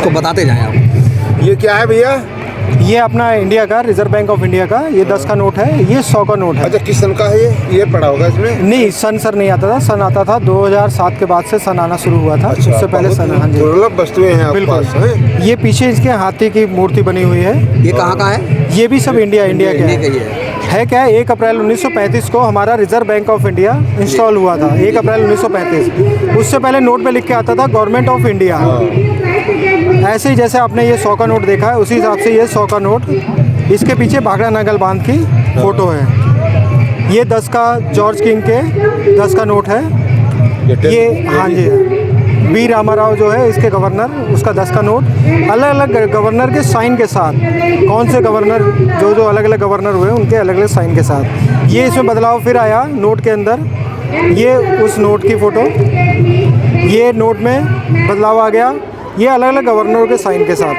इसको बताते जाएं आप। ये क्या है भैया? ये अपना इंडिया का रिजर्व बैंक ऑफ इंडिया का ये 10 का नोट है, ये 100 का नोट है। अच्छा, किस सन का है ये पड़ा होगा इसमें? नहीं, सन सर नहीं आता था, सन आता था 2007 के बाद से सन आना शुरू हुआ था। अच्छा, उससे पहले सन। हाँ जी, दुर्लभ वस्तुएं हैं आपके पास हैं? ये पीछे इसके हाथी की मूर्ति बनी हुई है। ये कहाँ का है? ये भी सब इंडिया के ये है। क्या है, 1 अप्रैल 1935 को हमारा reserve bank of India install हुआ था, 1 अप्रैल 1935। उससे पहले नोट पे लिख के आता था गवर्नमेंट ऑफ इंडिया। ऐसे ही जैसे आपने ये 100 का नोट देखा है, उसी हिसाब से ये 100 का नोट, इसके पीछे भाखड़ा नागल बांध की फ़ोटो है। ये 10 का जॉर्ज किंग के 10 का नोट है ये। हाँ जी, बी रामाराव जो है इसके गवर्नर, उसका 10 का नोट, अलग अलग गवर्नर के साइन के साथ। कौन से गवर्नर, जो अलग अलग गवर्नर हुए उनके अलग अलग साइन के साथ। ये इसमें बदलाव फिर आया नोट के अंदर, ये उस नोट की फ़ोटो, ये नोट में बदलाव आ गया, ये अलग अलग गवर्नरों के साइन के साथ।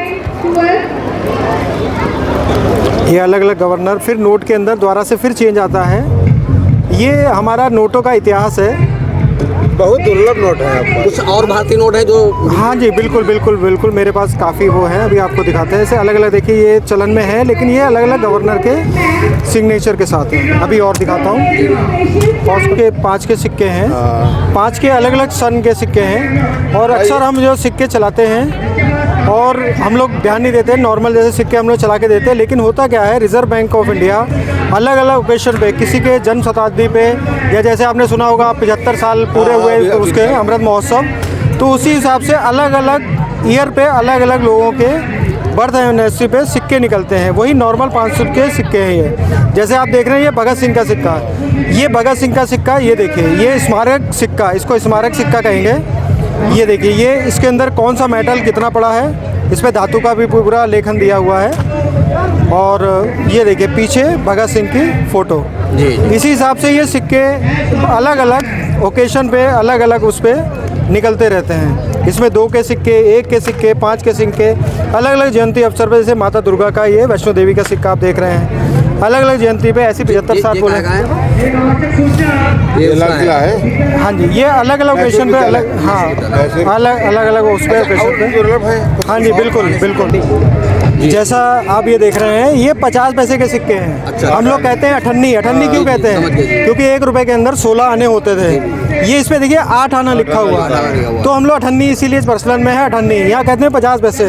ये अलग अलग गवर्नर फिर नोट के अंदर दोबारा से फिर चेंज आता है। ये हमारा नोटों का इतिहास है। बहुत दुर्लभ नोट है आपका। कुछ और भारतीय नोट है जो? हाँ जी, बिल्कुल बिल्कुल बिल्कुल, मेरे पास काफ़ी वो हैं, अभी आपको दिखाते हैं। ऐसे अलग अलग देखिए, ये चलन में है, लेकिन ये अलग अलग गवर्नर के सिग्नेचर के साथ है। अभी और दिखाता हूँ। 5 के सिक्के हैं, 5 के अलग अलग सन के सिक्के हैं। और अक्सर हम जो सिक्के चलाते हैं और हम लोग ध्यान नहीं देते, नॉर्मल जैसे सिक्के हम लोग चला के देते हैं, लेकिन होता क्या है, रिजर्व बैंक ऑफ इंडिया अलग अलग ओकेशन पे, किसी के जन्म शताब्दी पे, या जैसे आपने सुना होगा 75 साल पूरे हुए उसके अमृत महोत्सव, तो उसी हिसाब से अलग अलग ईयर पे अलग अलग लोगों के बर्थ एनिवर्सरी पे सिक्के निकलते हैं। वही नॉर्मल 500 के सिक्के हैं ये। जैसे आप देख रहे हैं, ये भगत सिंह का सिक्का, ये भगत सिंह का सिक्का, ये देखिए, ये स्मारक सिक्का, इसको स्मारक सिक्का कहेंगे। ये देखिए, ये इसके अंदर कौन सा मेटल कितना पड़ा है, इस पर धातु का भी पूरा लेखन दिया हुआ है। और ये देखिए पीछे भगत सिंह की फ़ोटो। इसी हिसाब से ये सिक्के अलग अलग ओकेशन पे अलग अलग उस पर निकलते रहते हैं। इसमें 2 के सिक्के, 1 के सिक्के, 5 के सिक्के, अलग अलग जयंती अवसर पर, जैसे माता दुर्गा का ये वैष्णो देवी का सिक्का आप देख रहे हैं, अलग अलग जयंती पे ऐसी 75 साल बोले। ये लाल किला है। हाँ जी, ये अलग अलग ओकेशन पे अलग, हाँ अलग अलग उस पर ओकेशन पे दुर्लभ है। हाँ जी, बिल्कुल बिल्कुल। जैसा आप ये देख रहे हैं, ये 50 पैसे के सिक्के हैं। अच्छा। हम लोग कहते हैं अठन्नी। अठन्नी क्यों कहते हैं? क्योंकि 1 रुपए के अंदर 16 आने होते थे। ये इस पे देखिए 8 आना लिखा हुआ है, तो हम लोग अठन्नी इसीलिए प्रचलन में है अठन्नी। यहाँ कहते हैं 50 पैसे।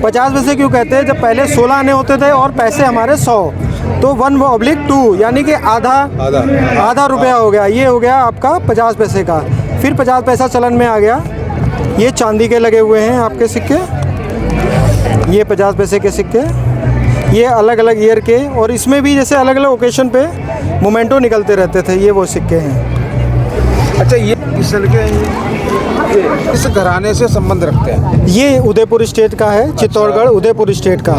50 पैसे क्यों कहते हैं? जब पहले 16 आने होते थे और पैसे हमारे 100, तो 1/2, यानी कि आधा रुपया हो गया। ये हो गया आपका 50 पैसे का। फिर 50 पैसा चलन में आ गया। ये चांदी के लगे हुए हैं आपके सिक्के, ये 50 पैसे के सिक्के, ये अलग अलग ईयर के, और इसमें भी जैसे अलग अलग ओकेशन पे मोमेंटो निकलते रहते थे। ये वो सिक्के हैं। अच्छा, ये किस सन के हैं? इस घराने से संबंध रखते हैं? ये उदयपुर स्टेट का है, चित्तौड़गढ़ उदयपुर स्टेट का।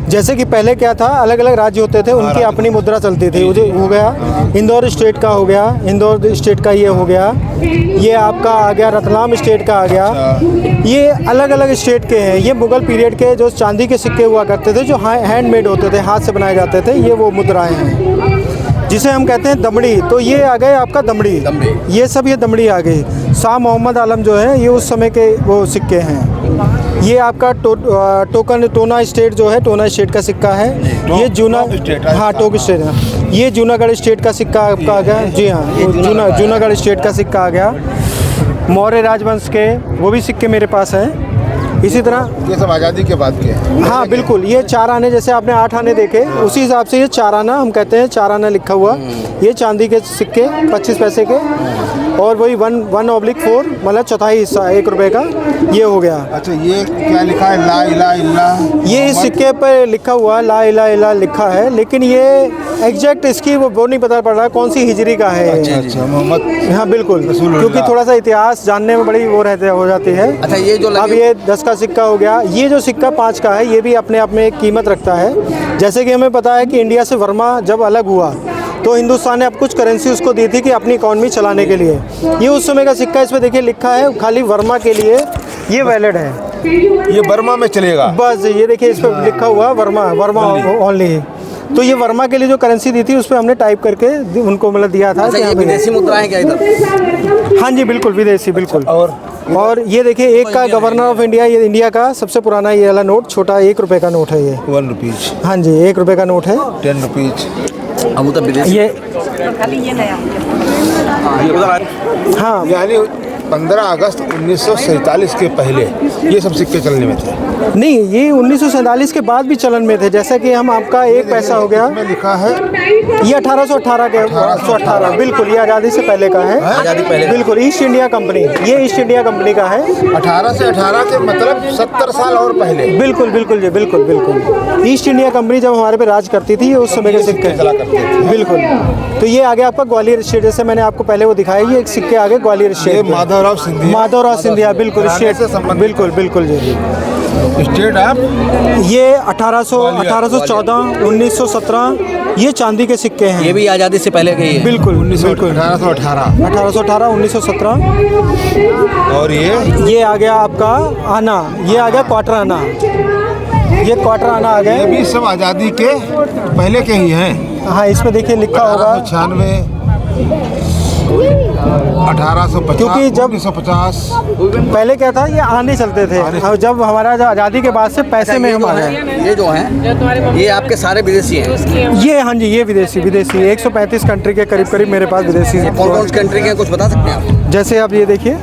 जैसे कि पहले क्या था, अलग अलग राज्य होते थे, उनकी अपनी मुद्रा चलती थी। हो गया इंदौर स्टेट का, हो गया इंदौर स्टेट का, ये हो गया, ये आपका आ गया रतलाम स्टेट का आ गया। ये अलग अलग स्टेट के हैं। ये मुगल पीरियड के जो चांदी के सिक्के हुआ करते थे, जो हैंडमेड होते थे, हाथ से बनाए जाते थे, ये वो मुद्राएं हैं जिसे हम कहते हैं दमड़ी। तो ये आ गए आपका दमड़ी, ये सब ये दमड़ी आ गई। शाह मोहम्मद आलम जो है, ये उस समय के वो सिक्के हैं। ये आपका टोना स्टेट जो है, टोना स्टेट का सिक्का है। ये हाँ टोक स्टेट है। ये जूनागढ़ स्टेट का सिक्का आपका आ गया। जी हाँ, जूनागढ़ स्टेट का सिक्का आ गया। मौर्य राजवंश के वो भी सिक्के मेरे पास हैं। इसी तरह ये सब आज़ादी के बाद के हैं। हाँ बिल्कुल, ये 4 आने, जैसे आपने 8 आने देखे, उसी हिसाब से ये 4 आना हम कहते हैं, 4 आना लिखा हुआ। ये चांदी के सिक्के 25 पैसे के, और वही 1/4 मतलब चौथाई हिस्सा 1 रुपए का, ये हो गया। अच्छा, ये क्या लिखा है? ला इलाहा इल्लल्लाह। ये इस सिक्के पर लिखा हुआ ला इलाहा इल्लल्लाह लिखा है, लेकिन ये एग्जैक्ट इसकी वो नहीं पता पड़ रहा कौन सी हिजरी का है। अच्छा, मोहम्मद। हाँ बिल्कुल, क्योंकि थोड़ा सा इतिहास जानने में बड़ी वो हो जाती है। अच्छा, ये जो अब ये 10 का सिक्का हो गया। ये जो सिक्का 5 का है, ये भी अपने आप में एक कीमत रखता है। जैसे कि हमें पता है कि इंडिया से वर्मा जब अलग हुआ, तो हिंदुस्तान ने अब कुछ करेंसी उसको दी थी कि अपनी इकॉनमी चलाने के लिए। ये उस समय का सिक्का, इसमें देखिए लिखा है खाली वर्मा के लिए ये वैलिड है, ये बर्मा में चलेगा बस। ये देखिए इस पर लिखा हुआ वर्मा ओनली। तो ये वर्मा के लिए जो करेंसी दी थी, उस पर हमने टाइप करके उनको मतलब दिया था। अच्छा, ये विदेशी मुद्रा है क्या इधर? हाँ जी बिल्कुल, विदेशी बिल्कुल। और और ये देखिए एक का गवर्नर ऑफ इंडिया, ये इंडिया का सबसे पुराना ये वाला नोट, छोटा 1 रुपए का नोट है ये। 1 रुपीज, हाँ जी, 1 रुपए का नोट है 10 रुपीज। हम उत्तर प्रदेश ये। ये हाँ, यानी 15 अगस्त 1947 के पहले ये सब सिक्के चलने में थे। नहीं, ये 1947 के बाद भी चलन में थे। जैसा कि हम आपका 1 पैसा हो गया, इसमें लिखा है ये 1818 के 1818, बिल्कुल ये आज़ादी से पहले का है। आज़ादी पहले, बिल्कुल ईस्ट इंडिया कंपनी, ये ईस्ट इंडिया कंपनी का है। 18 से 18 के मतलब 70 साल और पहले। बिल्कुल बिल्कुल जी, बिल्कुल बिल्कुल। ईस्ट इंडिया कंपनी जब हमारे पे राज करती थी, उस समय के सिक्के चला करते थे। बिल्कुल। तो ये आगे आपका ग्वालियर स्टेट, जैसे मैंने आपको पहले वो दिखाया, ये एक सिक्के आगे ग्वालियर ये स्टेट, माधवराव सिंधिया, माधवराव सिंधिया, बिल्कुल घराने स्टेट से संबंधित। बिल्कुल बिल्कुल जी। स्टेट ऑफ, ये 1814, 1917, ये चांदी के सिक्के हैं। ये भी आज़ादी से पहले के ही है। बिल्कुल बिल्कुल 1818। 1818, 1917। और ये आ गया आपका आना, ये आ गया क्वार्टर आना, ये क्वार्टर आना आ ये गए। भी सब आज़ादी के पहले के ही हैं। हाँ, इसमें देखिए लिखा होगा 1896, 1850, क्योंकि जब- 1950। पहले क्या था, ये आने चलते थे। और जब हमारा जो आज़ादी के बाद से पैसे में हम आ गए। ये जो हैं ये आपके सारे विदेशी हैं। ये हाँ जी, ये विदेशी 135 कंट्री के करीब करीब मेरे पास विदेशी हैं। कौन कौन सी कंट्री के हैं, कुछ बता सकते हैं आप? जैसे आप ये देखिए,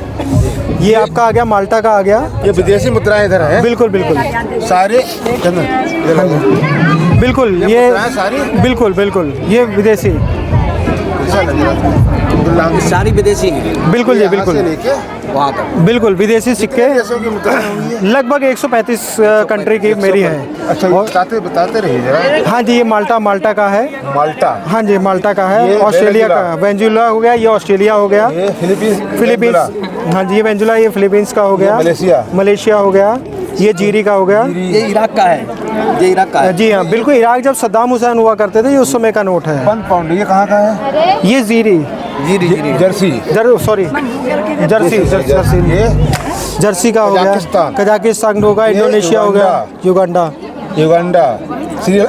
ये आपका आ गया माल्टा का आ गया। ये विदेशी मुद्राएं इधर है बिल्कुल बिल्कुल सारे। बिल्कुल, ये मुद्राएं सारी बिल्कुल बिल्कुल ये विदेशी, सारी विदेशी हैं बिल्कुल जी, यहाँ बिल्कुल से लेके वहाँ तक। बिल्कुल विदेशी सिक्के देशों की मुद्राएं होंगी। लगभग 135 कंट्री की मेरी है। अच्छा, ये बताते रहिए जरा। हाँ जी, ये माल्टा का है। माल्टा, हाँ जी, माल्टा का है। ये ऑस्ट्रेलिया वेनेजुला। का वेनेजुला हो गया, ये ऑस्ट्रेलिया हो गया। ये फिलीपींस, वेनेजुला। हाँ जी, ये वेनेजुला, ये फिलीपींस का हो गया। मलेशिया हो गया। ये जीरी का हो गया। ये इराक का है, ये इराक का है। जी हाँ, बिल्कुल। इराक जब सद्दाम हुसैन हुआ करते थे, ये उस समय का नोट है। 1 पाउंड, ये कहाँ का है? ये जीरी, जर्सी, सॉरी जर्सी ये जर्सी का हो गया। कजाकिस्तान। कजाकिस्तान होगा, इंडोनेशिया हो गया, युगांडा। युगांडा, ये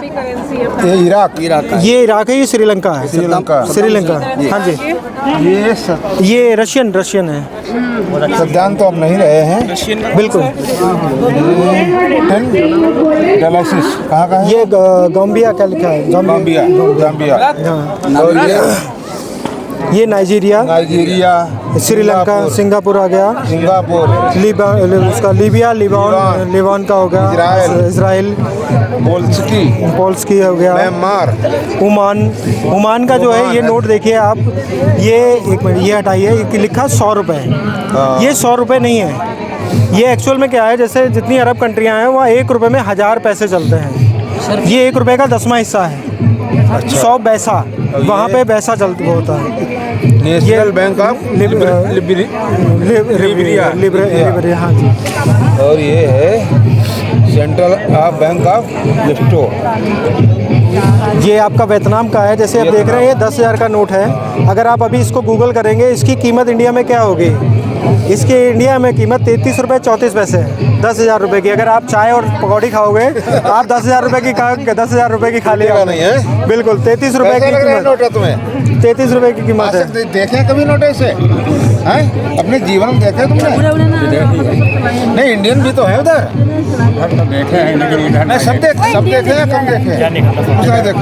इराक, इराक का है। ये इराक है, ये श्रीलंका है। श्रीलंका, श्रीलंका, हाँ जी। ये रशियन है। सद्दाम तो अब नहीं रहे हैं। बिल्कुल। डायलिसिस कहाँ का है? ये गाम्बिया का लिखा है, गाम्बिया, गाम्बिया। हाँ। और ये नाइजीरिया, श्रीलंका, सिंगापुर आ गया, सिंगापुर, उसका लीबिया, लिबान का हो गया, इजराइल, पोल्स्की हो गया, म्यांमार, ओमान का जो है ये नोट देखिए आप, ये एक मिनट, ये हटाइए, ये लिखा 100 रुपये। ये 100 रुपये नहीं है, ये एक्चुअल में क्या है, जैसे जितनी अरब कंट्रियाँ हैं वहाँ 1 रुपये में 1000 पैसे चलते हैं। ये 1 रुपये का 10वां हिस्सा है। 100 पैसा, वहाँ पे पैसा चलता होता है। नेशनल बैंक ऑफ लिबरिया, हाँ जी। और ये है सेंट्रल बैंक ऑफ लिस्टो। ये आपका वियतनाम का है। जैसे आप देख रहे हैं, ये 10,000 का नोट है। अगर आप अभी इसको गूगल करेंगे, इसकी कीमत इंडिया में क्या होगी? इसकी इंडिया में कीमत 33 रुपये 34 पैसे है, 10,000 रुपये की। अगर आप चाय और पकौड़ी खाओगे, आप 10,000 रुपये की 10,000 रुपये की खा लेगा नहीं है। बिल्कुल 33 रुपये की कीमत, नोट है तुम्हें 33 रुपये की कीमत है। देखे कभी नोट ऐसे हैं? अपने जीवन में देखे तुमने? नहीं, इंडियन भी तो है उधर। नहीं, सब देखे या कम देखे? उसने देखा।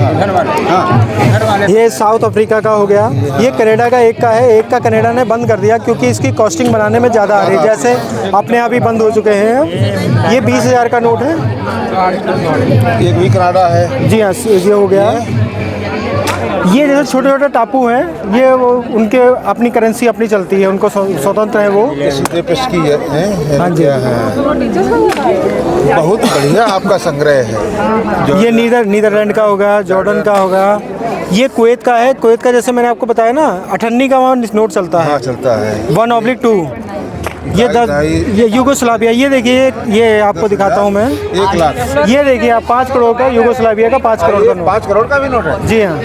हाँ, ये साउथ अफ्रीका का हो गया। ये कनाडा का एक का है, एक का कनाडा ने बंद कर दिया क्योंकि इसकी कॉस्टिंग बनाने में ज़्यादा आ रही है। जैसे अपने आप ही बंद हो चुके हैं। ये 20,000 का नोट है। एक भी कनाडा है। जी हाँ, ये हो गया। ये जैसे छोटे छोटे टापू हैं, ये वो उनके अपनी करेंसी अपनी चलती है, उनको स्वतंत्र है वो। सीधे पेश की है। हाँ जी। बहुत बढ़िया आपका संग्रह है। ये नीदरलैंड का होगा, जॉर्डन का होगा। ये कुवैत का है। कुवैत का जैसे मैंने आपको बताया ना, 98 का वहाँ नोट चलता है। हाँ, चलता है। 1/2। ये यूगोस्लाविया। ये देखिए, ये आपको दिखाता हूँ मैं। 1 लाख। ये देखिए आप, 5 करोड़ का यूगोस्लाविया का 5 करोड़ का नोट। 5 करोड़ का भी नोट है। जी हाँ,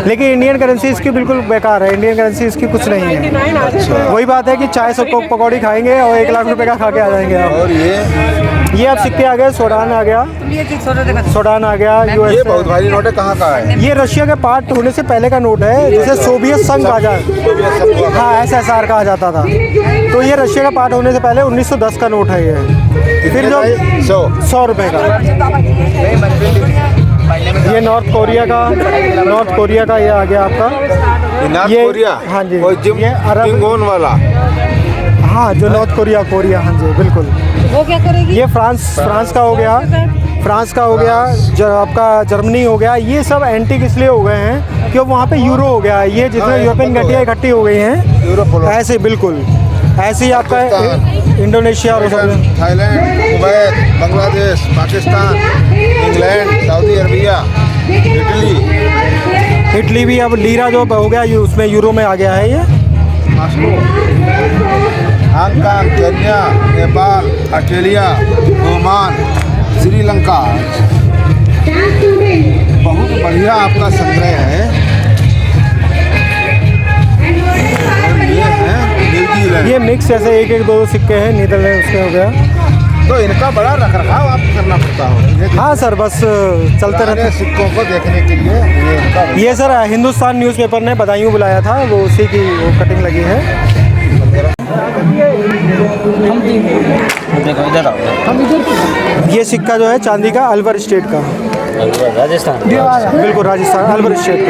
लेकिन इंडियन करेंसी इसकी बिल्कुल बेकार है। इंडियन करेंसी इसकी कुछ नहीं है। वही बात है कि चाय से पकौड़ी खाएंगे और 1 लाख रुपए का खा के आ जाएंगे आप। और ये ये अब सिक्के आ गए, सूडान आ गया, सूडान आ गया, ये यूएस, बहुत भारी नोट है, कहाँ का है? ये रशिया के पार्ट होने से पहले का नोट है, जिसे सोवियत संघ कहा जाता, हाँ SSR कहा जाता था। तो ये रशिया का पार्ट होने से पहले 1910 का नोट है ये। फिर जो 100 रुपये का, ये नॉर्थ कोरिया का ये आ गया आपका, नॉर्थ ये कोरिया, हाँ जी, और ये अरब, जिंगोन वाला, हाँ जो नॉर्थ कोरिया हाँ जी बिल्कुल। वो क्या करेगी? ये फ्रांस का हो गया, आपका जर्मनी हो गया। ये सब एंटीक इसलिए हो गए हैं कि वहाँ पे यूरो हो गया, ये जितने यूरोपियन घटिया इकट्ठी हो गई हैं ऐसे, बिल्कुल ऐसे ही आपका इंडोनेशिया और सब, Thailand, Kuwait, Bangladesh, Pakistan, England, Saudi Arabia, Italy भी अब लीरा जो हो गया उसमें यूरो में आ गया है ये। Moscow, Hong Kong, Kenya, Nepal, Australia, Oman, Sri Lanka. बहुत बढ़िया आपका संग्रह है। और ये है न्यूजीलैंड। ये मिक्स ऐसे एक एक दो सिक्के हैं, नीदरलैंड उसके हो गया। तो इनका बड़ा रखरखाव आपको करना पड़ता हो। हाँ सर, बस चलते रहते हैं। सिक्कों को देखने के लिए ये सर हिंदुस्तान न्यूज़पेपर ने बदायूं बुलाया था, वो उसी की वो कटिंग लगी है। ये सिक्का जो है चांदी का, अलवर स्टेट का, राजस्थान, बिल्कुल राजस्थान, अलवर स्टेट का,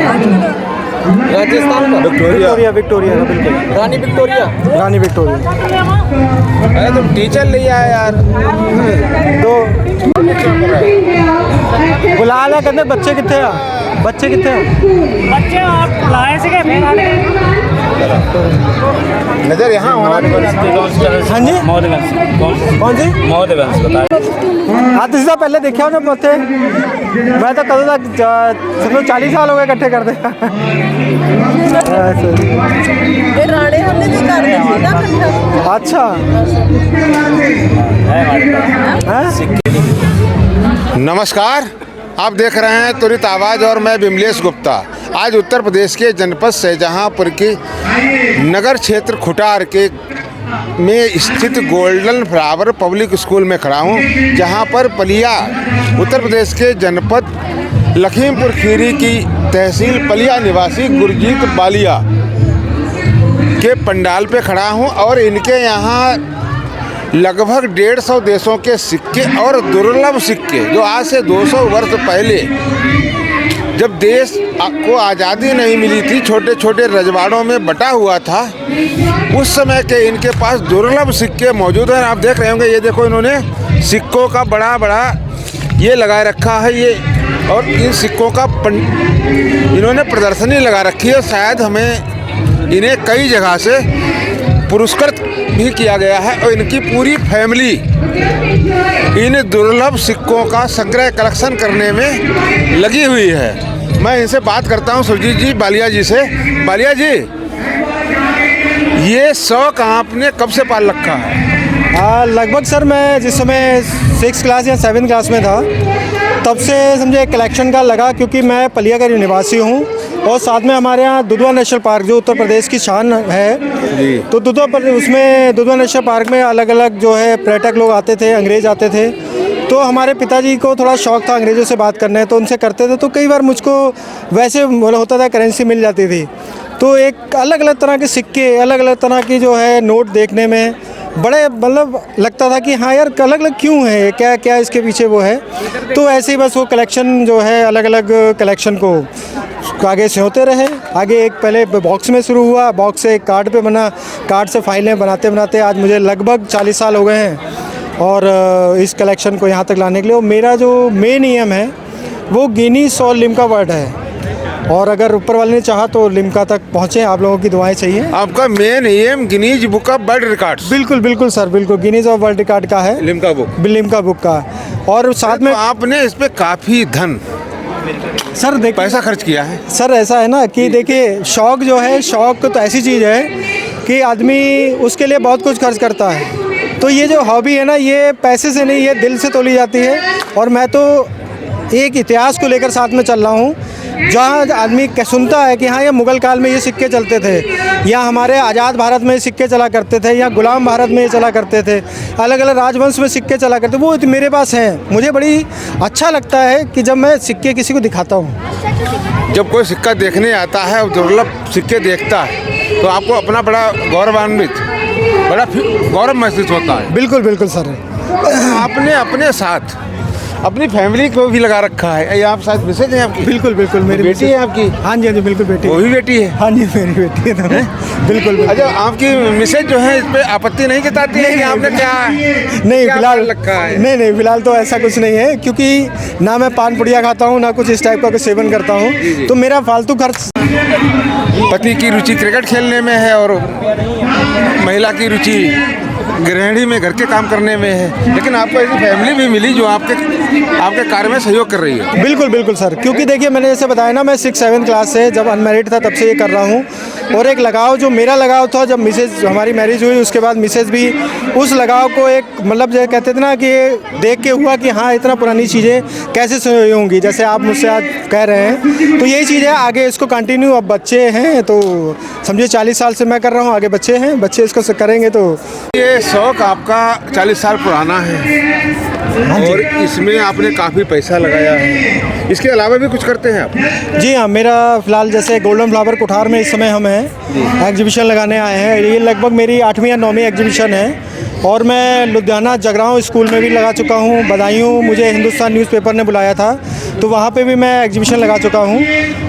राजस्थान का, विक्टोरिया का, बिल्कुल रानी विक्टोरिया। अरे तुम टीचर ले आए यार। तो बुला लिया, कहते बच्चे कितने हैं, बच्चे आप लाए से नजर यहाँ होना। हाँ जी, कौन सी सीधा पहले देखा ना पत्ते, मैं तो कदों तक समझो 40 साल हो गए इकट्ठे करते। राणे हमने भी कर दी थी ना। अच्छा नमस्कार, आप देख रहे हैं त्वरित आवाज़ और मैं विमलेश गुप्ता। आज उत्तर प्रदेश के जनपद शाहजहाँपुर के नगर क्षेत्र खुटार के में स्थित गोल्डन फ्लावर पब्लिक स्कूल में खड़ा हूँ, जहाँ पर पलिया उत्तर प्रदेश के जनपद लखीमपुर खीरी की तहसील पलिया निवासी गुरजीत बालिया के पंडाल पे खड़ा हूँ और इनके यहाँ लगभग 150 देशों के सिक्के और दुर्लभ सिक्के, जो आज से 200 वर्ष पहले जब देश को आज़ादी नहीं मिली थी, छोटे छोटे रजवाड़ों में बटा हुआ था, उस समय के इनके पास दुर्लभ सिक्के मौजूद हैं। आप देख रहे होंगे, ये देखो इन्होंने सिक्कों का बड़ा बड़ा ये लगाए रखा है ये, और इन सिक्कों का इन्होंने प्रदर्शनी लगा रखी है। शायद हमें इन्हें कई जगह से पुरस्कृत भी किया गया है और इनकी पूरी फैमिली इन दुर्लभ सिक्कों का संग्रह कलेक्शन करने में लगी हुई है। मैं इनसे बात करता हूं, सुरजीत जी बालिया जी से। बालिया जी, ये शौक आपने कब से पाल रखा है? लगभग सर मैं जिस समय 6 क्लास या 7 क्लास में था, तब से समझे कलेक्शन का लगा, क्योंकि मैं पलिया का निवासी हूँ और साथ में हमारे यहाँ दुधवा नेशनल पार्क जो उत्तर प्रदेश की शान है, तो दुधवा नेशनल पार्क में अलग अलग जो है पर्यटक लोग आते थे, अंग्रेज़ आते थे। तो हमारे पिताजी को थोड़ा शौक़ था अंग्रेज़ों से बात करने, तो उनसे करते थे। तो कई बार मुझको वैसे होता था, करेंसी मिल जाती थी, तो एक अलग अलग तरह के सिक्के, अलग अलग तरह की जो है नोट देखने में बड़े मतलब लगता था कि हाँ यार अलग अलग क्यों है, क्या क्या इसके पीछे वो है। तो ऐसे ही बस वो कलेक्शन जो है, अलग अलग कलेक्शन को आगे से होते रहे। आगे एक पहले बॉक्स में शुरू हुआ, बॉक्स से एक कार्ड पे बना, कार्ड से फाइलें बनाते बनाते आज मुझे लगभग 40 साल हो गए हैं और इस कलेक्शन को यहाँ तक लाने के लिए। और मेरा जो मेन एम है वो गिनीज और लिम्का वर्ल्ड है, और अगर ऊपर वाले ने चाहा तो लिम्का तक पहुँचे। आप लोगों की दुआएं चाहिए। आपका main M Guinness book of world records? बिल्कुल सर, बिल्कुल गिनीज ऑफ वर्ल्ड रिकॉर्ड का है, लिम्का बुक का। और साथ में आपने इस पे काफ़ी धन सर पैसा खर्च किया है। सर ऐसा है ना कि देखिए, शौक़ जो है, शौक़ तो ऐसी चीज़ है कि आदमी उसके लिए बहुत कुछ खर्च करता है। तो ये जो हॉबी है ना, ये पैसे से नहीं, ये दिल से तोली जाती है। और मैं तो एक इतिहास को लेकर साथ में चल रहा हूँ, जहाँ आदमी सुनता है कि हाँ ये मुग़ल काल में ये सिक्के चलते थे, या हमारे आज़ाद भारत में ये सिक्के चला करते थे, या गुलाम भारत में ये चला करते थे, अलग अलग राजवंश में सिक्के चला करते, वो मेरे पास हैं। मुझे बड़ी अच्छा लगता है कि जब मैं सिक्के किसी को दिखाता हूँ। जब कोई सिक्का देखने आता है और दुर्लभ सिक्के देखता है तो आपको अपना बड़ा गौरवान्वित, बड़ा गौरव महसूस होता है। बिल्कुल बिल्कुल सर। आपने अपने साथ अपनी फैमिली को भी लगा रखा है। ये आप साथ मिसेज हैं आपकी? बिल्कुल बिल्कुल, मेरी बेटी है आपकी? हाँ जी हाँ जी, बिल्कुल बेटी। वो भी बेटी है? हाँ जी मेरी बेटी है। बिल्कुल बिल्कुल। अच्छा, आपकी मिसेज जो है इस पे आपत्ति नहीं जताती है कि आपने क्या नहीं फिलहाल रखा है? नहीं फिलहाल तो ऐसा कुछ नहीं है, क्योंकि ना मैं पान पुड़िया खाता हूँ, ना कुछ इस टाइप का कुछ सेवन करता हूँ, तो मेरा फालतू खर्च। पति की रुचि क्रिकेट खेलने में है और महिला की रुचि गृहिणी में घर के काम करने में है, लेकिन आपको ऐसी फैमिली भी मिली जो आपके कार्य में सहयोग कर रही है। बिल्कुल बिल्कुल सर, क्योंकि देखिए मैंने जैसे बताया ना, मैं 6-7 क्लास से जब अनमैरिड था तब से ये कर रहा हूँ, और एक लगाव जो मेरा लगाव था जब मिसेज हमारी मैरिज हुई, उसके बाद मिसेज भी उस लगाव को एक मतलब जो कहते थे ना कि देख के हुआ कि हाँ इतना पुरानी चीज़ें कैसे सही होंगी, जैसे आप मुझसे आज कह रहे हैं, तो यही चीज़ है आगे इसको कंटिन्यू। अब बच्चे हैं तो समझिए 40 साल से मैं कर रहा हूँ, आगे बच्चे हैं, बच्चे इसको करेंगे। तो ये शौक आपका 40 साल पुराना है और इसमें आपने काफ़ी पैसा लगाया है। इसके अलावा भी कुछ करते हैं आप? जी हाँ, मेरा फिलहाल जैसे गोल्डन फ्लावर कुठार में इस समय हम हैं, एग्जीबिशन लगाने आए हैं। ये लगभग मेरी 8वीं या 9वीं एग्जीबिशन है, और मैं लुधियाना जगरांव स्कूल में भी लगा चुका हूँ। बदायूं मुझे हिंदुस्तान न्यूज़पेपर ने बुलाया था, तो वहाँ पे भी मैं एग्जीबिशन लगा चुका हूँ।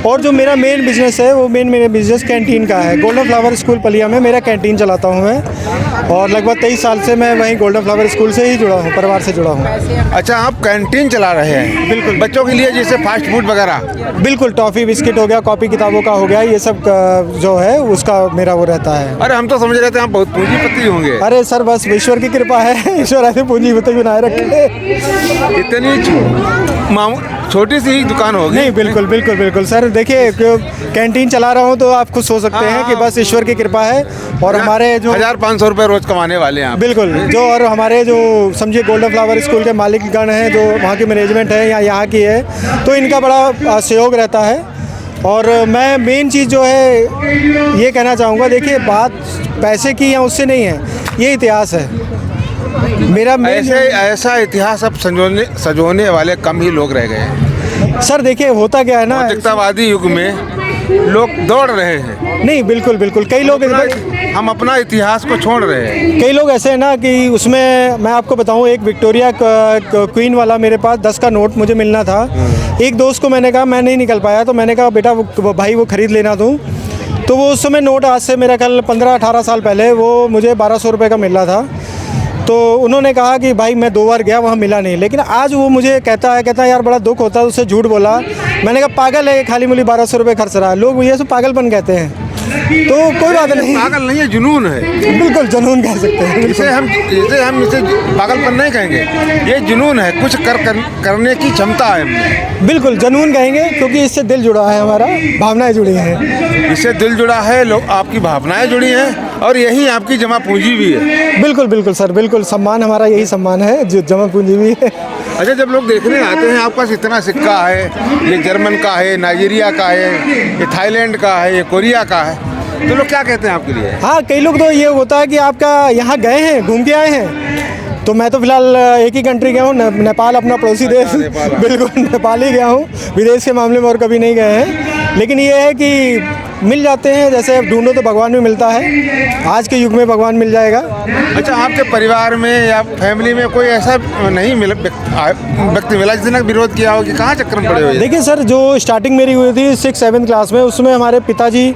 और जो मेरा मेन बिज़नेस है वो मेरा बिज़नेस कैंटीन का है। गोल्डन फ्लावर स्कूल पलिया में मेरा कैंटीन चलाता हूँ मैं, और लगभग 23 साल से मैं वहीं गोल्डन फ्लावर स्कूल से ही जुड़ा हूँ, परिवार से जुड़ा हूँ। अच्छा, आप कैंटीन चला रहे हैं? बिल्कुल। बच्चों के लिए जैसे फास्ट फूड वगैरह? बिल्कुल, टॉफ़ी बिस्किट हो गया, कॉपी किताबों का हो गया, ये सब जो है उसका मेरा वो रहता है। अरे हम तो समझ रहे थे आप बहुत पूंजीपति होंगे। अरे सर बस ईश्वर की कृपा है, ईश्वर ऐसे पूंजीपति बनाए रखे। इतनी छोटी सी ही दुकान होगी? नहीं बिल्कुल बिल्कुल बिल्कुल सर, देखिए कैंटीन चला रहा हूँ तो आप खुद सोच सकते हैं कि बस ईश्वर की कृपा है। और हमारे जो 1500 रुपये रोज कमाने वाले हैं आप। बिल्कुल, जो और हमारे जो समझिए गोल्डन फ्लावर स्कूल के मालिकगण हैं, जो वहाँ की मैनेजमेंट है या यहाँ की है, तो इनका बड़ा सहयोग रहता है। और मैं मेन चीज़ जो है ये कहना चाहूँगा, देखिए बात पैसे की या उससे नहीं है, ये इतिहास है मेरा। ऐसा इतिहास अब सजोने वाले कम ही लोग रह गए हैं सर। देखिए होता क्या है ना, भौतिकतावादी युग में लोग दौड़ रहे हैं। नहीं बिल्कुल बिल्कुल, कई लोग हम अपना इतिहास को छोड़ रहे हैं। कई लोग ऐसे हैं ना कि उसमें मैं आपको बताऊं, एक विक्टोरिया क्वीन वाला मेरे पास 10 का नोट मुझे मिलना था। एक दोस्त को मैंने कहा, मैं नहीं निकल पाया, तो मैंने कहा बेटा भाई वो ख़रीद लेना तू। तो वो उस समय नोट आज से मेरा ख्याल 15-18 साल पहले वो मुझे 1200 रुपये का मिल रहा था। तो उन्होंने कहा कि भाई मैं 2 बार गया, वहाँ मिला नहीं, लेकिन आज वो मुझे कहता है यार बड़ा दुख होता है, उससे झूठ बोला। मैंने कहा पागल है, खाली मुझे 1200 रुपये खर्च रहा है। लोग ये सब पागलपन कहते हैं, तो कोई बात नहीं। पागल नहीं है, जुनून है। बिल्कुल जुनून कह सकते हैं। इसे हम इसे पागलपन नहीं कहेंगे, ये जुनून है, कुछ करने की क्षमता है। बिल्कुल जुनून कहेंगे, क्योंकि इससे दिल जुड़ा है, हमारा भावनाएं जुड़ी हैं। इससे दिल जुड़ा है, लोग आपकी भावनाएं जुड़ी हैं, और यही आपकी जमा पूंजी भी है। बिल्कुल बिल्कुल सर, बिल्कुल सम्मान हमारा यही सम्मान है जो जमा पूंजी भी है। अच्छा, जब लोग देखने आते हैं आपके पास इतना सिक्का है, ये जर्मन का है, नाइजीरिया का है, ये थाईलैंड का है, ये कोरिया का है, तो लोग क्या कहते हैं आपके लिए? हाँ, कई लोग तो ये होता है कि आपका यहाँ गए हैं, घूम के आए हैं। तो मैं तो फिलहाल एक ही कंट्री गया हूँ, नेपाल, अपना पड़ोसी देश। बिल्कुल नेपाल ही गया हूँ, विदेश के मामले में और कभी नहीं गए हैं। लेकिन ये है कि मिल जाते हैं, जैसे ढूंढो तो भगवान भी मिलता है। आज के युग में भगवान मिल जाएगा। अच्छा, आपके परिवार में या फैमिली में कोई ऐसा नहीं व्यक्ति मिला जिसने विरोध किया हो कि कहाँ चक्कर में पड़े हुए? देखिए सर, जो स्टार्टिंग मेरी हुई थी 6-7 क्लास में, उसमें हमारे पिताजी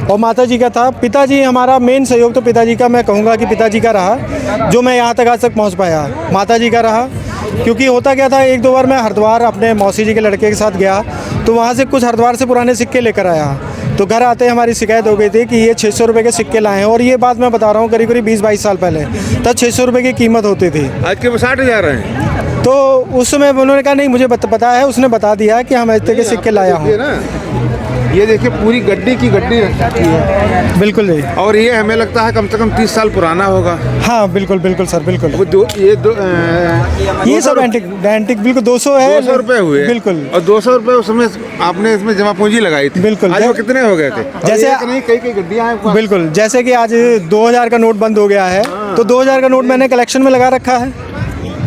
और माताजी का था। पिताजी हमारा मेन सहयोग तो पिताजी का, मैं कहूँगा कि पिताजी का रहा, जो मैं यहाँ तक आज तक पहुँच पाया। माताजी का रहा, क्योंकि होता क्या था, 1-2 बार मैं हरिद्वार अपने मौसी जी के लड़के के साथ गया, तो वहाँ से कुछ हरिद्वार से पुराने सिक्के लेकर आया। तो घर आते हमारी शिकायत हो गई थी कि ये 600 रुपये के सिक्के लाए हैं, और ये बात मैं बता रहा हूँ करीब 20-22 साल पहले, तब 600 रुपये की कीमत होती थी। आज के 60,000 हैं। तो उस समय उन्होंने कहा नहीं, मुझे पता है, उसने बता दिया कि हम ऐसे के सिक्के लाया हूँ। ये देखिए पूरी गड्डी की गड्डी रखी है बिल्कुल जी। और ये हमें लगता है कम से कम 30 साल पुराना होगा। हाँ बिल्कुल बिल्कुल सर बिल्कुल। वो ये सब एंटिक बिल्कुल 200 है। 200 रुपए हुए बिल्कुल। और 200 रुपए उस समय आपने इसमें जमा पूंजी लगाई थी। बिल्कुल। आज वो कितने हो गए थे? जैसे नहीं कई गड्डियां हैं। बिल्कुल, जैसे कि आज 2000 का नोट बंद हो गया है, तो 2000 का नोट मैंने कलेक्शन में लगा रखा है।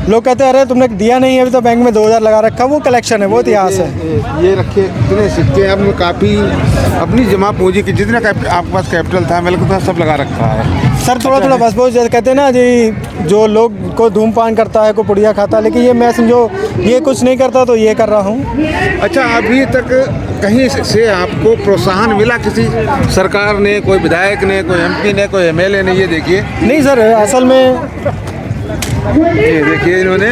लोग कहते हैं अरे तुमने दिया नहीं है अभी तो बैंक में 2000 लगा रखा, वो कलेक्शन है, वो इतिहास है। ये रखे कितने सिक्के अब काफ़ी अपनी जमा पूंजी की जितना आपके पास कैपिटल था मेरे को सब लगा रखा है सर। थोड़ा थोड़ा बस बहुत जैसे कहते हैं ना जी, जो लोग को धूमपान करता है को पुड़िया खाता है, लेकिन ये मैं समझो ये कुछ नहीं करता तो ये कर रहा हूँ। अच्छा, अभी तक कहीं से आपको प्रोत्साहन मिला किसी सरकार ने, कोई विधायक ने, कोई एमपी ने, कोई एमएलए ने? ये देखिए। नहीं सर, असल में ये देखिए इन्होंने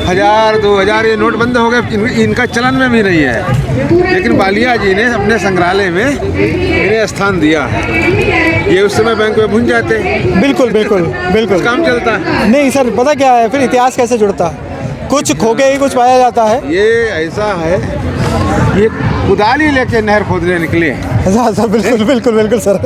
1000 2000 ये नोट बंद हो गए, इनका चलन में भी नहीं है, लेकिन बालिया जी ने अपने संग्रहालय में इन्हें स्थान दिया है। ये उस समय बैंक में भूल जाते। बिल्कुल बिल्कुल बिल्कुल काम चलता है। नहीं सर, पता क्या है फिर इतिहास कैसे जुड़ता है, कुछ खो के ही कुछ पाया जाता है। ये ऐसा है, ये कुदाली लेके नहर खोदने निकले। सर बिल्कुल बिल्कुल बिल्कुल सर,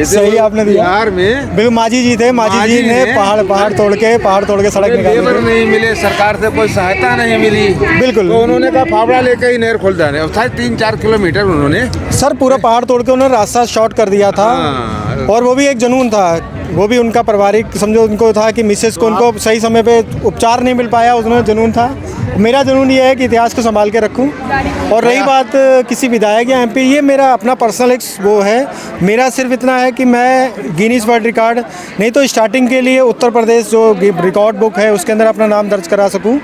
सही आपने दिया। बिहार में बिल्कुल माजी जी थे, माजी जी ने पहाड़ तोड़ के सड़क निकाली। लेबर नहीं मिले, सरकार से कोई सहायता नहीं मिली। बिल्कुल। तो उन्होंने कहा फावड़ा लेके ही नहर खोल जाने, और 3-4 किलोमीटर उन्होंने सर पूरा पहाड़ तोड़ के उन्होंने रास्ता शॉर्ट कर दिया था। हाँ। और वो भी एक जुनून था, वो भी उनका पारिवारिक समझो उनको था कि मिसेस को उनको सही समय पे उपचार नहीं मिल पाया, उसमें जुनून था। मेरा जुनून ये है कि इतिहास को संभाल के रखूं। और रही बात किसी विधायक या एमपी, ये मेरा अपना पर्सनल एक वो है। मेरा सिर्फ इतना है कि मैं गिनीज वर्ल्ड रिकॉर्ड नहीं तो स्टार्टिंग के लिए उत्तर प्रदेश जो रिकॉर्ड बुक है उसके अंदर अपना नाम दर्ज करा सकूं,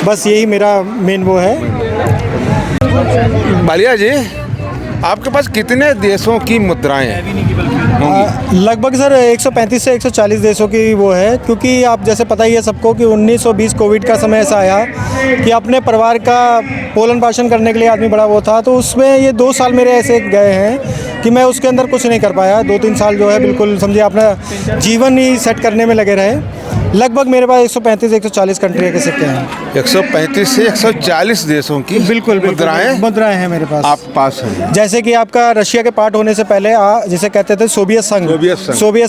बस यही मेरा मेन वो है। बालिया जी, आपके पास कितने देशों की मुद्राएं हैं? लगभग सर 135 से 140 देशों की वो है, क्योंकि आप जैसे पता ही है सबको कि 1920 कोविड का समय ऐसा आया कि अपने परिवार का पोलन पोषण करने के लिए आदमी बड़ा वो था, तो उसमें ये 2 साल मेरे ऐसे गए हैं कि मैं उसके अंदर कुछ नहीं कर पाया। 2-3 साल जो है बिल्कुल समझिए अपना जीवन ही सेट करने में लगे रहे। लगभग मेरे पास 135-140 कंट्री के सिक्के हैं। 135 से 140 देशों की बिल्कुल मुद्राएं हैं मेरे पास। आपके पास है? जैसे कि आपका रशिया के पार्ट होने से पहले जिसे कहते थे सोवियत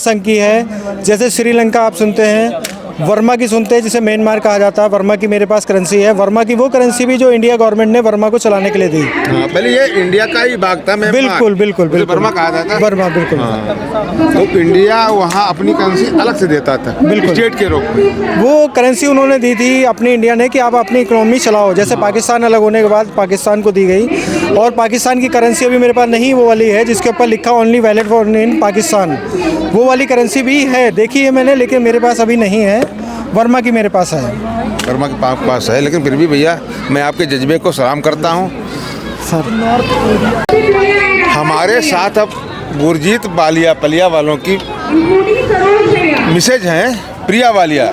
संघ की है। जैसे श्रीलंका आप सुनते हैं, वर्मा की सुनते हैं जिसे म्यांमार कहा जाता है, वर्मा की मेरे पास करेंसी है। वर्मा की वो करेंसी भी जो इंडिया गवर्नमेंट ने वर्मा को चलाने के लिए दी। हाँ, पहले ये इंडिया का ही भाग था। बिल्कुल बिल्कुल बिल्कुल वर्मा कहा जाता है। वर्मा बिल्कुल। तो इंडिया वहाँ अपनी करेंसी अलग से देता था, बिल्कुल स्टेट के रूप में। वो करेंसी उन्होंने दी थी अपनी इंडिया ने कि आप अपनी इकोनॉमी चलाओ। जैसे पाकिस्तान अलग होने के बाद पाकिस्तान को दी गई, और पाकिस्तान की करेंसी अभी मेरे पास नहीं वो वाली है जिसके ऊपर लिखा only valid for in Pakistan. वो वाली करेंसी भी है, देखी है मैंने, लेकिन मेरे पास अभी नहीं है। वर्मा की मेरे पास है। वर्मा के पास है, लेकिन फिर भी भैया मैं आपके जज्बे को सलाम करता हूँ सर। हमारे साथ अब गुरजीत बालिया पलिया वालों की मिसेज हैं प्रिया बालिया।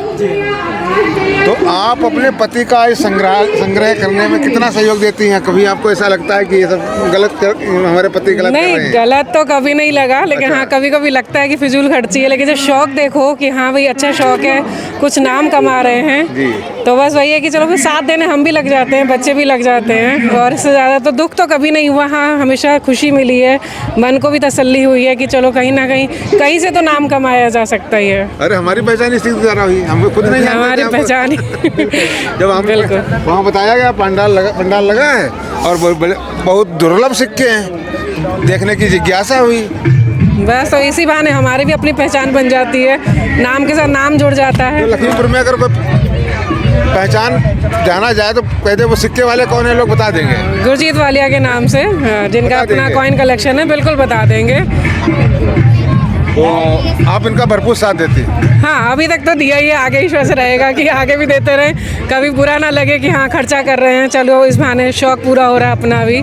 तो आप अपने पति का इस संग्रह करने में कितना सहयोग देती हैं? कभी आपको ऐसा लगता है कि ये सब हमारे पति गलत कर रहे हैं? नहीं, गलत तो कभी नहीं लगा, लेकिन अच्छा। हाँ कभी कभी लगता है कि फिजूल खर्ची है। लेकिन जब शौक देखो कि हाँ भाई अच्छा शौक है, कुछ नाम कमा रहे हैं जी। तो बस वही है कि चलो फिर साथ देने हम भी लग जाते हैं, बच्चे भी लग जाते हैं। और इससे ज़्यादा तो दुख तो कभी नहीं हुआ। हाँ, हमेशा खुशी मिली है, मन को भी तसल्ली हुई है कि चलो कहीं ना कहीं से तो नाम कमाया जा सकता ही है। अरे हमारी पहचान इस चीज़ द्वारा हुई, हमको खुद नहीं जानते हमारी थे पहचान जब हम वहाँ बताया गया पंडाल लगा है और बहुत दुर्लभ सिक्के हैं, देखने की जिज्ञासा हुई। बस तो इसी बहाने हमारी भी अपनी पहचान बन जाती है, नाम के साथ नाम जुड़ जाता है। तो लखीमपुर में अगर कोई पहचान जाना जाए तो कहते वो सिक्के वाले कौन है, लोग बता देंगे। गुरजीत वालिया के नाम से, जिनका अपना कॉइन कलेक्शन है, बिल्कुल बता देंगे। तो आप इनका भरपूर साथ देती हैं? हाँ, अभी तक तो दिया ही है, आगे विश्वास रहेगा कि आगे भी देते रहे, कभी बुरा ना लगे कि हाँ खर्चा कर रहे हैं, चलो इस बहाने शौक पूरा हो रहा है अपना भी।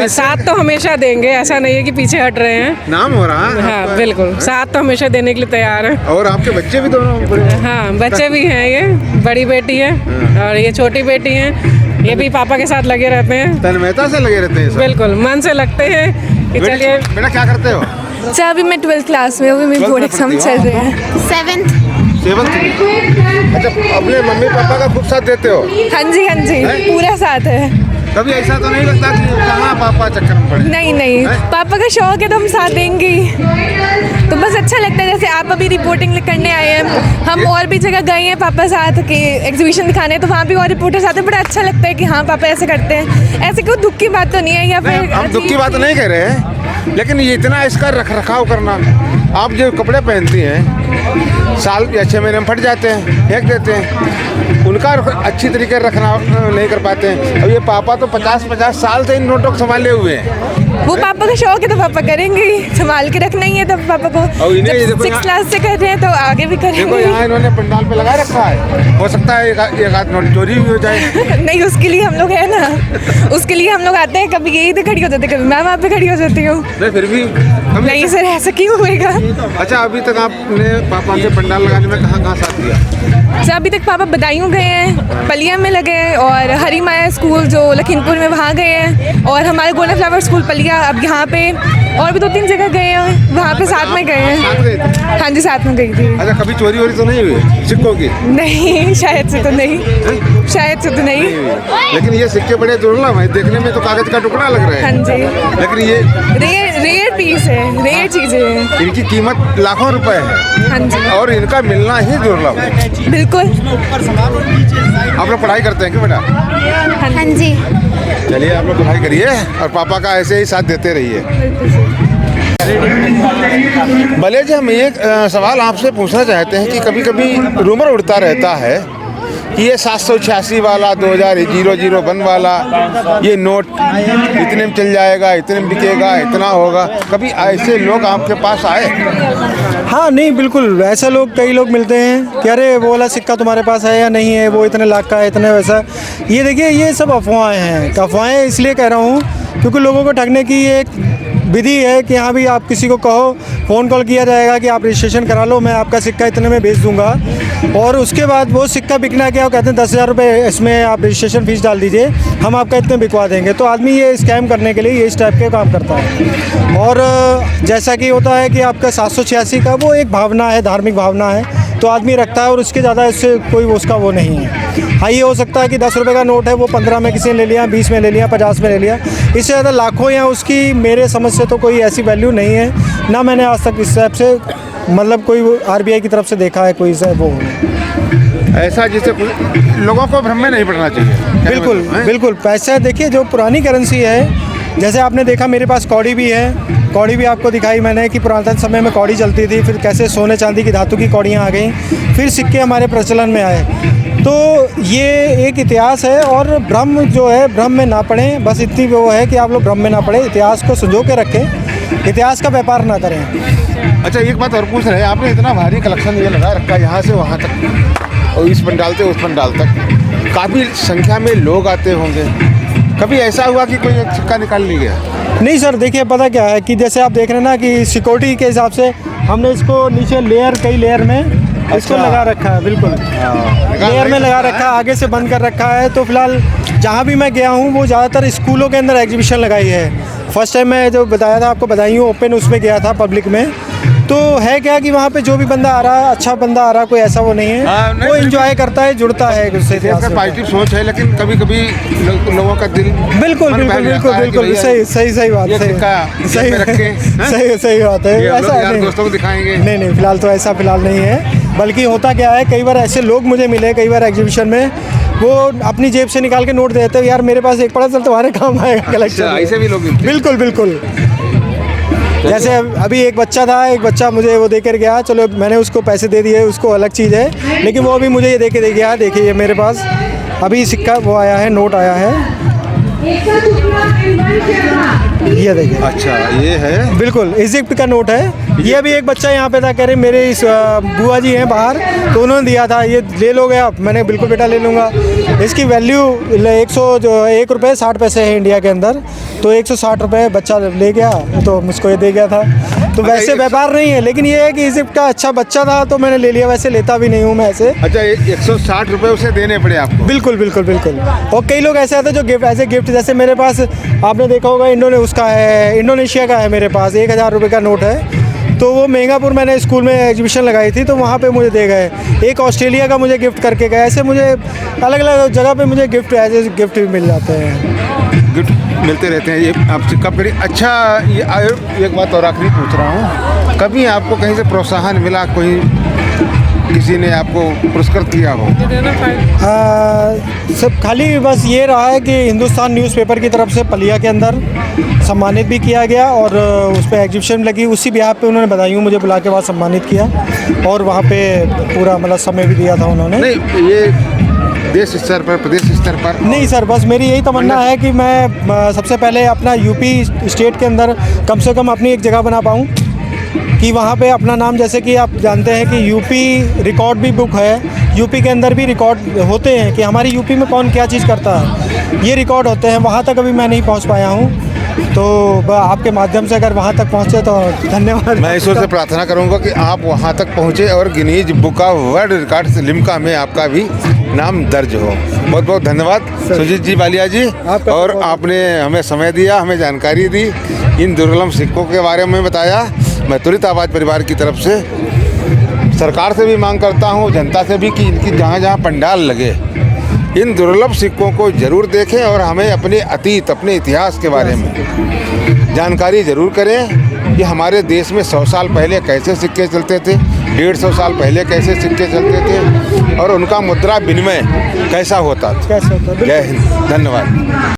साथ तो हमेशा देंगे, ऐसा नहीं है कि पीछे हट रहे हैं। नाम हो रहा है। हाँ बिल्कुल, साथ तो हमेशा देने के लिए तैयार है। और आपके बच्चे भी दोनों? हाँ, बच्चे भी हैं, ये बड़ी बेटी है और ये छोटी बेटी है, ये भी पापा के साथ लगे रहते हैं। तन्मयता से लगे रहते हैं? बिल्कुल, मन से लगते हैं कि चलिए। बेटा क्या करते हो? सर अभी मैं 12th क्लास में हूँ, अभी मेरी बोर्ड एग्जाम चल रहे हैं। 7th। अच्छा, अपने मम्मी पापा का खूब साथ देते हो? हाँ जी पूरा साथ है। कभी ऐसा तो नहीं लगता कि कहाँ पापा चक्कर में पड़े? नहीं नहीं, पापा का शौक है तो हम साथ देंगे ही। तो बस अच्छा लगता है, जैसे आप अभी रिपोर्टिंग करने आए हैं, हम और भी जगह गए हैं पापा साथ कि एग्जीबिशन दिखाने, तो वहाँ भी और रिपोर्टर्स आते हैं, बड़ा अच्छा लगता है कि हाँ पापा ऐसे करते हैं। ऐसे कोई दुख की बात तो नहीं है, या फिर हम दुख की बात नहीं कह रहे हैं, लेकिन ये इतना इसका रख रखाव करना, आप जो कपड़े पहनती हैं साल या 6 महीने में फट जाते हैं, फेंक देते हैं, उनका अच्छी तरीके से रखना नहीं कर पाते हैं। अब ये पापा तो 50-50 साल से इन नोटों को संभाले हुए हैं। वो पापा का शौक है तो पापा करेंगे ही, संभाल के रखना ही है। तब पापा को और इन्हें ये जब देखो 6 क्लास से कर रहे हैं तो आगे भी देखो करेंगे। यहाँ इन्होंने पंडाल पे लगा रखा है, हो सकता है एक आध नोट चोरी भी हो जाए। नहीं, उसके लिए हम लोग है ना, उसके लिए हम लोग आते हैं। कभी यही तो खड़ी हो जाते, कभी मैं वहाँ पे खड़ी हो जाती हूँ। नहीं फिर भी नहीं सर, ऐसा क्यों होएगा? अच्छा, अभी तक आपने पापा से पंडाल लगाने में कहाँ साथ दिया? सर अभी तक पापा बदायूं गए हैं, पलिया में लगे हैं, और हरी माया स्कूल जो लखीमपुर में वहाँ गए हैं, और हमारे गोल्डन फ्लावर स्कूल पलिया, अब यहाँ पे और भी 2-3 जगह गए हैं, वहाँ पे साथ में गए साथ गए थे? हैं। हाँ जी, साथ में गई थी। अच्छा, कभी चोरी वोरी तो नहीं हुई सिक्कों की? नहीं, शायद से तो नहीं, शायद से तो नहीं। लेकिन ये सिक्के बड़े दुर्लभ हैं, देखने में तो कागज का टुकड़ा लग रहा है। हाँ जी, लेकिन ये रेयर पीस है, रेयर चीज़ें हैं। इनकी कीमत लाखों रुपए है। हाँ जी, और इनका मिलना ही दुर्लभ है। बिल्कुल। आप लोग पढ़ाई करते हैं क्या बेटा? हाँ जी। चलिए, आप लोग पढ़ाई करिए और पापा का ऐसे ही साथ देते रहिए। भले जी, हम एक सवाल आपसे पूछना चाहते हैं कि कभी कभी रूमर उड़ता रहता है कि ये 786 वाला 2001 वाला ये नोट इतने में चल जाएगा, इतने में बिकेगा, इतना होगा। कभी ऐसे लोग आपके पास आए? हाँ नहीं, बिल्कुल ऐसे लोग, कई लोग मिलते हैं कि अरे वो वाला सिक्का तुम्हारे पास है या नहीं है, वो इतने लाख का है, इतने वैसा। ये देखिए, ये सब अफवाहें हैं। अफवाहें इसलिए कह रहा हूँ क्योंकि लोगों को ठगने की ये एक विधि है कि हाँ भी आप किसी को कहो, फ़ोन कॉल किया जाएगा कि आप रजिस्ट्रेशन करा लो, मैं आपका सिक्का इतने में बेच दूंगा, और उसके बाद वो सिक्का बिकना क्या, वो कहते हैं 10,000 रुपये इसमें आप रजिस्ट्रेशन फ़ीस डाल दीजिए, हम आपका इतने बिकवा देंगे। तो आदमी ये स्कैम करने के लिए ये इस टाइप के काम करता है। और जैसा कि होता है कि आपका 786 का वो एक भावना है, धार्मिक भावना है, तो आदमी रखता है, और उसके ज़्यादा इससे कोई उसका वो नहीं है। हाँ, ये हो सकता है कि 10 रुपये का नोट है, वो 15 में किसी ने ले लिया, 20 में ले लिया, 50 में ले लिया, इससे ज़्यादा लाखों या उसकी मेरे समझ से तो कोई ऐसी वैल्यू नहीं है। ना मैंने आज तक इस टाइप से मतलब कोई RBI की तरफ से देखा है कोई से वो ऐसा जिससे लोगों को भ्रम में नहीं पड़ना चाहिए। बिल्कुल बिल्कुल। पैसा देखिए, जो पुरानी करेंसी है, जैसे आपने देखा मेरे पास कौड़ी भी है, कौड़ी भी आपको दिखाई मैंने कि पुरातन समय में कौड़ी चलती थी, फिर कैसे सोने चांदी की धातु की कौड़ियाँ आ गई, फिर सिक्के हमारे प्रचलन में आए। तो ये एक इतिहास है, और भ्रम जो है, भ्रम में ना पड़ें, बस इतनी वो है कि आप लोग भ्रम में ना पड़े, इतिहास को संजो के रखें, इतिहास का व्यापार ना करें। अच्छा, एक बात और पूछ रहे हैं, आपने इतना भारी कलेक्शन ये लगा रखा है यहाँ से वहाँ तक, और इस पंडाल से उस पंडाल तक, काफ़ी संख्या में लोग आते होंगे। कभी ऐसा हुआ कि कोई एक सिक्का निकाल नहीं गया? नहीं सर, देखिए पता क्या है कि जैसे आप देख रहे हैं ना कि सिक्योरिटी के हिसाब से हमने इसको नीचे कई लेयर में इसको लगा रखा है। बिल्कुल लेयर में लगा रखा है, आगे से बंद कर रखा है। तो फिलहाल जहाँ भी मैं गया हूँ वो ज़्यादातर स्कूलों के अंदर एग्जीबिशन लगाई है। फर्स्ट टाइम मैं जो बताया था आपको, बधाइयों ओपन, उसमें गया था पब्लिक में। तो है क्या कि वहाँ पे जो भी बंदा आ रहा है, अच्छा बंदा आ रहा है, कोई ऐसा वो नहीं है, वो एंजॉय करता है, जुड़ता है उससे। पॉजिटिव सोच है, लेकिन कभी कभी लोगों का दिल बिल्कुल बिल्कुल बिल्कुल बिल्कुल सही बात, सही बात है। ऐसा दोस्तों को दिखाएंगे? नहीं, फिलहाल तो ऐसा फिलहाल नहीं है। बल्कि होता क्या है, कई बार ऐसे लोग मुझे मिले, कई बार एग्जीबिशन में, वो अपनी जेब से निकाल के नोट देते हैं, यार मेरे पास एक पड़ा, चल तुम्हारे काम आएगा कलेक्शन। ऐसे भी लोग? बिल्कुल बिल्कुल। जैसे अभी एक बच्चा मुझे वो देकर गया, चलो मैंने उसको पैसे दे दिए, उसको अलग चीज़ है, लेकिन वो भी मुझे ये दे के दे गया, देखिए ये मेरे पास अभी सिक्का वो आया है, नोट आया है, ये देखिए। अच्छा, ये है? बिल्कुल इजिप्ट का नोट है। ये भी एक बच्चा यहाँ पे था, कह रहे मेरे इस बुआ जी हैं बाहर, तो उन्होंने दिया था, ये ले लोगे आप? मैंने बिल्कुल बेटा ले लूँगा। इसकी वैल्यू 1 रुपये 60 पैसे है इंडिया के अंदर, तो 160 रुपये बच्चा ले गया, तो मुझको ये दे गया था। तो वैसे व्यापार नहीं है, लेकिन ये है कि इजिप्ट का अच्छा बच्चा था तो मैंने ले लिया, वैसे लेता भी नहीं हूँ मैं ऐसे। अच्छा, 160 रुपये उसे देने पड़े आपको? बिल्कुल बिल्कुल बिल्कुल। और कई लोग ऐसे आते हैं जो गिफ्ट, ऐसे गिफ्ट, जैसे मेरे पास आपने देखा होगा इंडोनेशिया का है मेरे पास, 1000 रुपये का नोट है। तो वो मेंगापुर मैंने स्कूल में एग्जीबिशन लगाई थी, तो वहाँ पे मुझे दे गए। एक ऑस्ट्रेलिया का मुझे गिफ्ट करके गए। ऐसे मुझे अलग अलग जगह पे मुझे गिफ्ट मिल जाते हैं। गिफ्ट मिलते रहते हैं, ये आप चेकअप करिए। अच्छा, ये एक बात और आखिरी पूछ रहा हूँ, कभी आपको कहीं से प्रोत्साहन मिला, कोई किसी ने आपको पुरस्कृत किया हो? सब खाली बस ये रहा है कि हिंदुस्तान न्यूज़पेपर की तरफ से पलिया के अंदर सम्मानित भी किया गया और उस पर एग्जीबिशन लगी, उसी बिहार पे उन्होंने बधाइयों मुझे बुला के बाद सम्मानित किया और वहाँ पे पूरा मतलब समय भी दिया था उन्होंने। नहीं, ये देश स्तर पर, प्रदेश स्तर पर? नहीं सर, बस मेरी यही तमन्ना है कि मैं सबसे पहले अपना यूपी स्टेट के अंदर कम से कम अपनी एक जगह बना पाऊँ कि वहाँ पे अपना नाम, जैसे कि आप जानते हैं कि यूपी रिकॉर्ड भी बुक है, यूपी के अंदर भी रिकॉर्ड होते हैं कि हमारी यूपी में कौन क्या चीज़ करता है, ये रिकॉर्ड होते हैं। वहाँ तक अभी मैं नहीं पहुँच पाया हूँ, तो आपके माध्यम से अगर वहाँ तक पहुँचे तो धन्यवाद। मैं ईश्वर से प्रार्थना करूँगा कि आप वहाँ तक पहुँचे और Guinness book of world records Limca में आपका भी नाम दर्ज हो। बहुत बहुत धन्यवाद सुजीत जी वालिया जी, और आपने हमें समय दिया, हमें जानकारी दी, इन दुर्लभ सिक्कों के बारे में बताया। मैं त्वरित आवाज़ परिवार की तरफ से सरकार से भी मांग करता हूँ, जनता से भी, कि इनकी जहाँ जहाँ पंडाल लगे इन दुर्लभ सिक्कों को ज़रूर देखें और हमें अपने अतीत, अपने इतिहास के बारे में जानकारी ज़रूर करें कि हमारे देश में 100 साल पहले कैसे सिक्के चलते थे, 150 साल पहले कैसे सिक्के चलते थे और उनका मुद्रा विनिमय कैसा होता था। जय हिंद, धन्यवाद।